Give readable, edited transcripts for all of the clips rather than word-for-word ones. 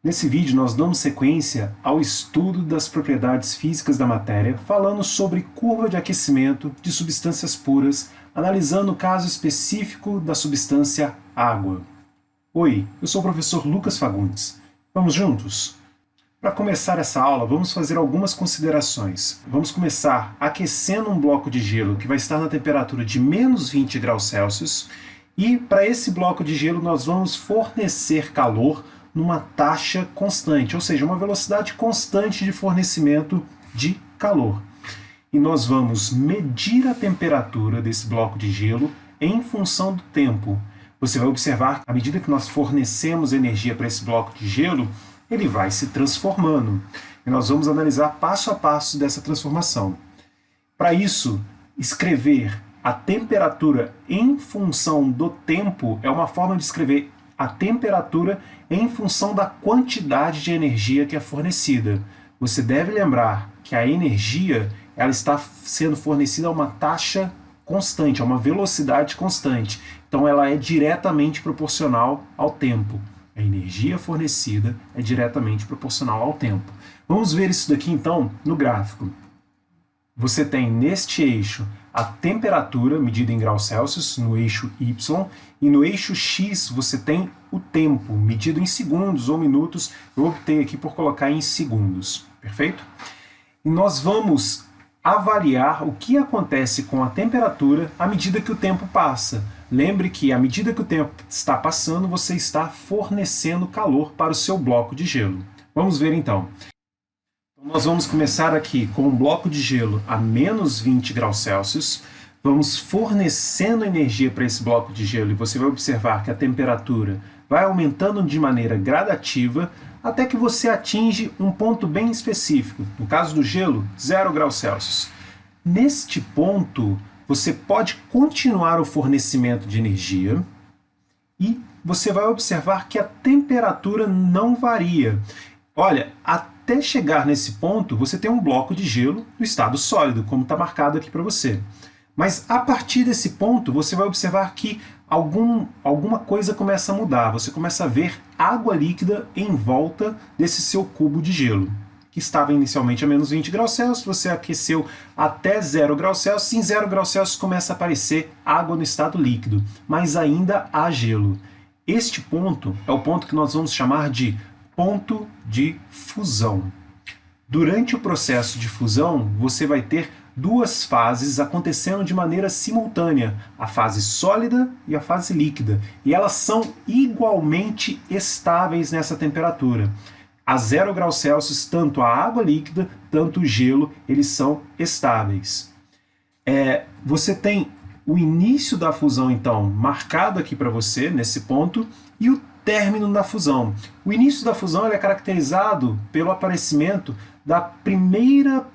Nesse vídeo nós damos sequência ao estudo das propriedades físicas da matéria, falando sobre curva de aquecimento de substâncias puras, analisando o caso específico da substância água. Oi, eu sou o professor Lucas Fagundes. Vamos juntos? Para começar essa aula, vamos fazer algumas considerações. Vamos começar aquecendo um bloco de gelo que vai estar na temperatura de menos 20 graus Celsius, e para esse bloco de gelo nós vamos fornecer calor numa taxa constante, ou seja, uma velocidade constante de fornecimento de calor. E nós vamos medir a temperatura desse bloco de gelo em função do tempo. Você vai observar que à medida que nós fornecemos energia para esse bloco de gelo, ele vai se transformando. E nós vamos analisar passo a passo dessa transformação. Para isso, escrever a temperatura em função do tempo é uma forma de escrever a temperatura em função da quantidade de energia que é fornecida. Você deve lembrar que a energia ela está sendo fornecida a uma taxa constante, a uma velocidade constante. Então ela é diretamente proporcional ao tempo. A energia fornecida é diretamente proporcional ao tempo. Vamos ver isso daqui então no gráfico. Você tem neste eixo a temperatura medida em graus Celsius, no eixo Y, e no eixo X você tem o tempo, medido em segundos ou minutos. Eu optei aqui por colocar em segundos, perfeito? E nós vamos avaliar o que acontece com a temperatura à medida que o tempo passa. Lembre que à medida que o tempo está passando, você está fornecendo calor para o seu bloco de gelo. Vamos ver então. Nós vamos começar aqui com um bloco de gelo a menos 20 graus Celsius. Vamos fornecendo energia para esse bloco de gelo e você vai observar que a temperatura vai aumentando de maneira gradativa até que você atinge um ponto bem específico. No caso do gelo, 0 graus Celsius. Neste ponto, você pode continuar o fornecimento de energia e você vai observar que a temperatura não varia. Olha, até chegar nesse ponto, você tem um bloco de gelo no estado sólido, como está marcado aqui para você. Mas a partir desse ponto, você vai observar que alguma coisa começa a mudar. Você começa a ver água líquida em volta desse seu cubo de gelo, que estava inicialmente a menos 20 graus Celsius, você aqueceu até 0 graus Celsius, e em 0 graus Celsius começa a aparecer água no estado líquido, mas ainda há gelo. Este ponto é o ponto que nós vamos chamar de ponto de fusão. Durante o processo de fusão, você vai ter duas fases acontecendo de maneira simultânea, a fase sólida e a fase líquida, e elas são igualmente estáveis nessa temperatura. A 0 graus Celsius, tanto a água líquida, tanto o gelo, eles são estáveis. Você tem o início da fusão, então, marcado aqui para você, nesse ponto, e o término da fusão. O início da fusão ele é caracterizado pelo aparecimento da primeira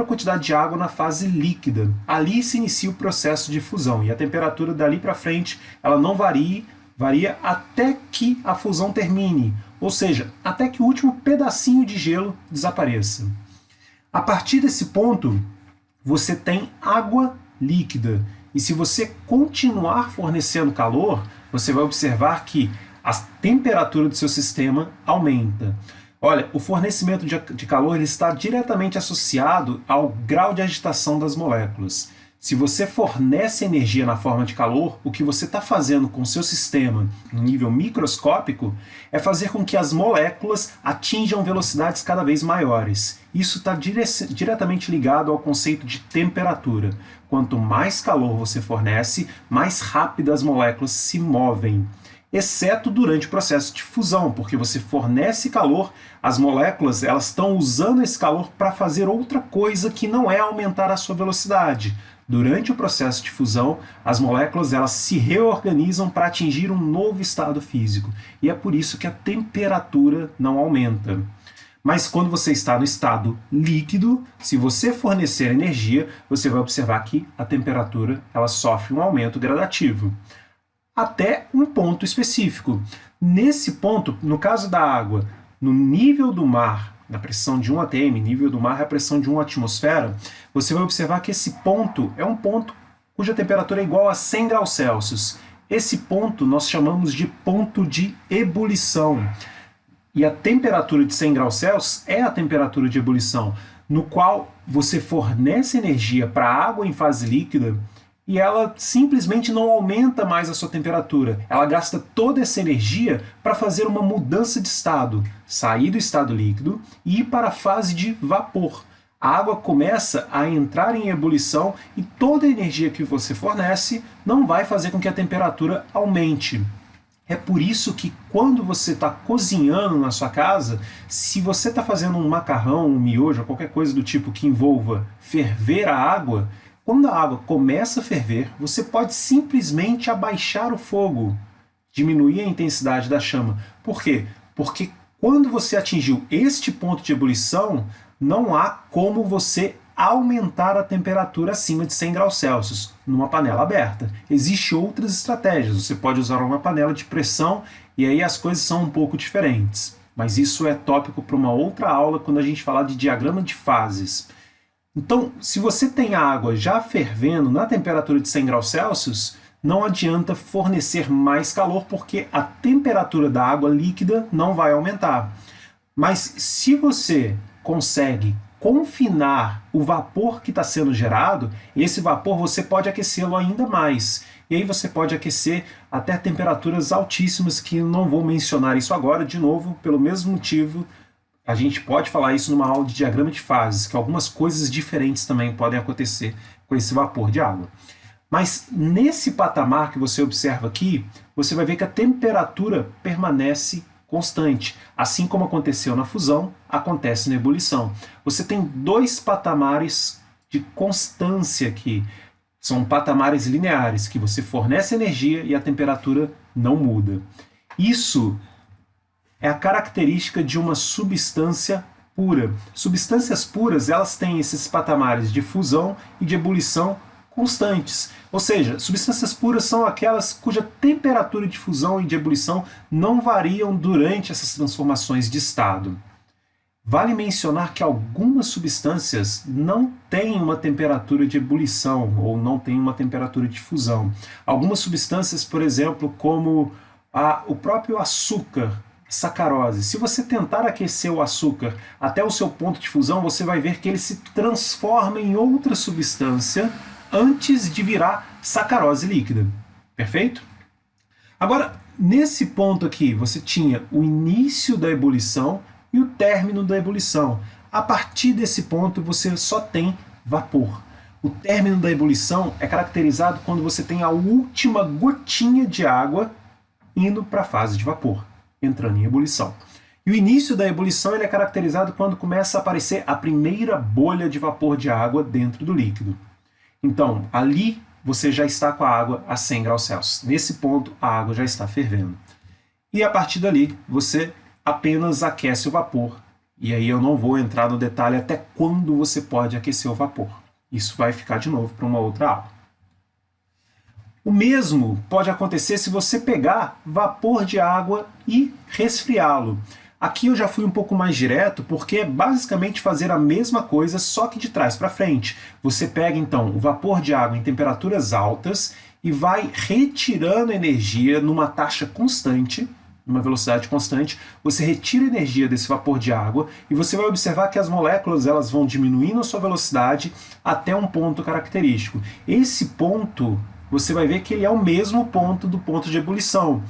quantidade de água na fase líquida. Ali se inicia o processo de fusão, e a temperatura dali para frente ela não varia até que a fusão termine, ou seja, até que o último pedacinho de gelo desapareça. A partir desse ponto, você tem água líquida, e se você continuar fornecendo calor, você vai observar que a temperatura do seu sistema aumenta. Olha, o fornecimento de calor ele está diretamente associado ao grau de agitação das moléculas. Se você fornece energia na forma de calor, o que você está fazendo com o seu sistema no nível microscópico é fazer com que as moléculas atinjam velocidades cada vez maiores. Isso está diretamente ligado ao conceito de temperatura. Quanto mais calor você fornece, mais rápido as moléculas se movem. Exceto durante o processo de fusão, porque você fornece calor, as moléculas elas estão usando esse calor para fazer outra coisa que não é aumentar a sua velocidade. Durante o processo de fusão, as moléculas elas se reorganizam para atingir um novo estado físico. E é por isso que a temperatura não aumenta. Mas quando você está no estado líquido, se você fornecer energia, você vai observar que a temperatura ela sofre um aumento gradativo, até um ponto específico. Nesse ponto, no caso da água, no nível do mar, na pressão de 1 atm, nível do mar é a pressão de 1 atmosfera, você vai observar que esse ponto é um ponto cuja temperatura é igual a 100 graus Celsius. Esse ponto nós chamamos de ponto de ebulição. E a temperatura de 100 graus Celsius é a temperatura de ebulição, no qual você fornece energia para a água em fase líquida e ela simplesmente não aumenta mais a sua temperatura. Ela gasta toda essa energia para fazer uma mudança de estado, sair do estado líquido e ir para a fase de vapor. A água começa a entrar em ebulição e toda a energia que você fornece não vai fazer com que a temperatura aumente. É por isso que quando você está cozinhando na sua casa, se você está fazendo um macarrão, um miojo, ou qualquer coisa do tipo que envolva ferver a água, quando a água começa a ferver, você pode simplesmente abaixar o fogo, diminuir a intensidade da chama. Por quê? Porque quando você atingiu este ponto de ebulição, não há como você aumentar a temperatura acima de 100 graus Celsius numa panela aberta. Existem outras estratégias. Você pode usar uma panela de pressão e aí as coisas são um pouco diferentes. Mas isso é tópico para uma outra aula quando a gente falar de diagrama de fases. Então, se você tem a água já fervendo na temperatura de 100 graus Celsius, não adianta fornecer mais calor porque a temperatura da água líquida não vai aumentar. Mas se você consegue confinar o vapor que está sendo gerado, esse vapor você pode aquecê-lo ainda mais. E aí você pode aquecer até temperaturas altíssimas, que não vou mencionar isso agora, de novo, pelo mesmo motivo. A gente pode falar isso numa aula de diagrama de fases, que algumas coisas diferentes também podem acontecer com esse vapor de água. Mas nesse patamar que você observa aqui, você vai ver que a temperatura permanece constante. Assim como aconteceu na fusão, acontece na ebulição. Você tem dois patamares de constância aqui. São patamares lineares, que você fornece energia e a temperatura não muda. Isso é a característica de uma substância pura. Substâncias puras, elas têm esses patamares de fusão e de ebulição constantes. Ou seja, substâncias puras são aquelas cuja temperatura de fusão e de ebulição não variam durante essas transformações de estado. Vale mencionar que algumas substâncias não têm uma temperatura de ebulição ou não têm uma temperatura de fusão. Algumas substâncias, por exemplo, como o próprio açúcar, sacarose. Se você tentar aquecer o açúcar até o seu ponto de fusão, você vai ver que ele se transforma em outra substância antes de virar sacarose líquida. Perfeito? Agora, nesse ponto aqui, você tinha o início da ebulição e o término da ebulição. A partir desse ponto, você só tem vapor. O término da ebulição é caracterizado quando você tem a última gotinha de água indo para a fase de vapor, entrando em ebulição. E o início da ebulição ele é caracterizado quando começa a aparecer a primeira bolha de vapor de água dentro do líquido. Então, ali você já está com a água a 100 graus Celsius. Nesse ponto, a água já está fervendo. E a partir dali, você apenas aquece o vapor. E aí eu não vou entrar no detalhe até quando você pode aquecer o vapor. Isso vai ficar de novo para uma outra aula. O mesmo pode acontecer se você pegar vapor de água e resfriá-lo. Aqui eu já fui um pouco mais direto, porque é basicamente fazer a mesma coisa, só que de trás para frente. Você pega então o vapor de água em temperaturas altas e vai retirando energia numa taxa constante, numa velocidade constante. Você retira energia desse vapor de água e você vai observar que as moléculas elas vão diminuindo a sua velocidade até um ponto característico. Esse ponto, você vai ver que ele é o mesmo ponto do ponto de ebulição.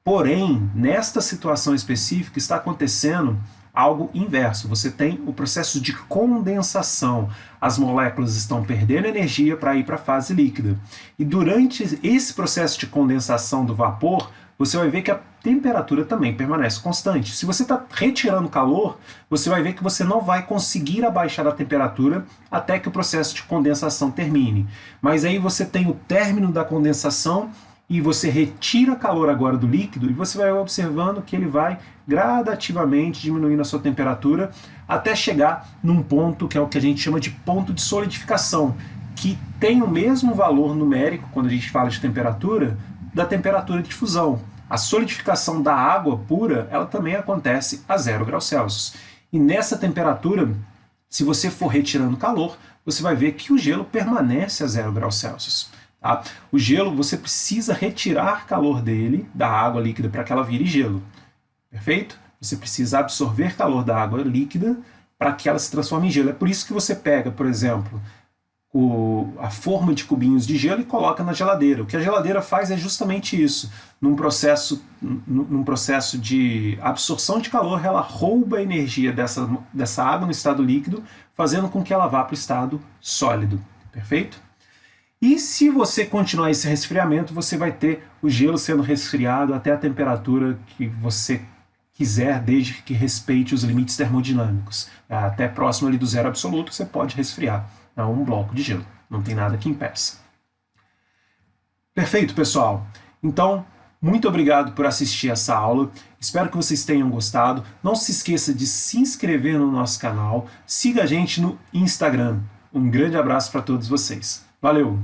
Porém, nesta situação específica está acontecendo algo inverso. Você tem o processo de condensação. As moléculas estão perdendo energia para ir para a fase líquida. E durante esse processo de condensação do vapor, você vai ver que a temperatura também permanece constante. Se você está retirando calor, você vai ver que você não vai conseguir abaixar a temperatura até que o processo de condensação termine. Mas aí você tem o término da condensação e você retira calor agora do líquido e você vai observando que ele vai gradativamente diminuindo a sua temperatura até chegar num ponto que é o que a gente chama de ponto de solidificação, que tem o mesmo valor numérico, quando a gente fala de temperatura, da temperatura de fusão. A solidificação da água pura, ela também acontece a 0 graus Celsius. E nessa temperatura, se você for retirando calor, você vai ver que o gelo permanece a 0 graus Celsius. Tá? O gelo, você precisa retirar calor dele, da água líquida, para que ela vire gelo. Perfeito? Você precisa absorver calor da água líquida para que ela se transforme em gelo. É por isso que você pega, por exemplo, a forma de cubinhos de gelo e coloca na geladeira. O que a geladeira faz é justamente isso. Num processo de absorção de calor, ela rouba a energia dessa água no estado líquido, fazendo com que ela vá para o estado sólido. Perfeito? E se você continuar esse resfriamento, você vai ter o gelo sendo resfriado até a temperatura que você quiser, desde que respeite os limites termodinâmicos. Até próximo ali do zero absoluto, você pode resfriar um bloco de gelo. Não tem nada que impeça. Perfeito, pessoal. Então, muito obrigado por assistir essa aula. Espero que vocês tenham gostado. Não se esqueça de se inscrever no nosso canal. Siga a gente no Instagram. Um grande abraço para todos vocês. Valeu!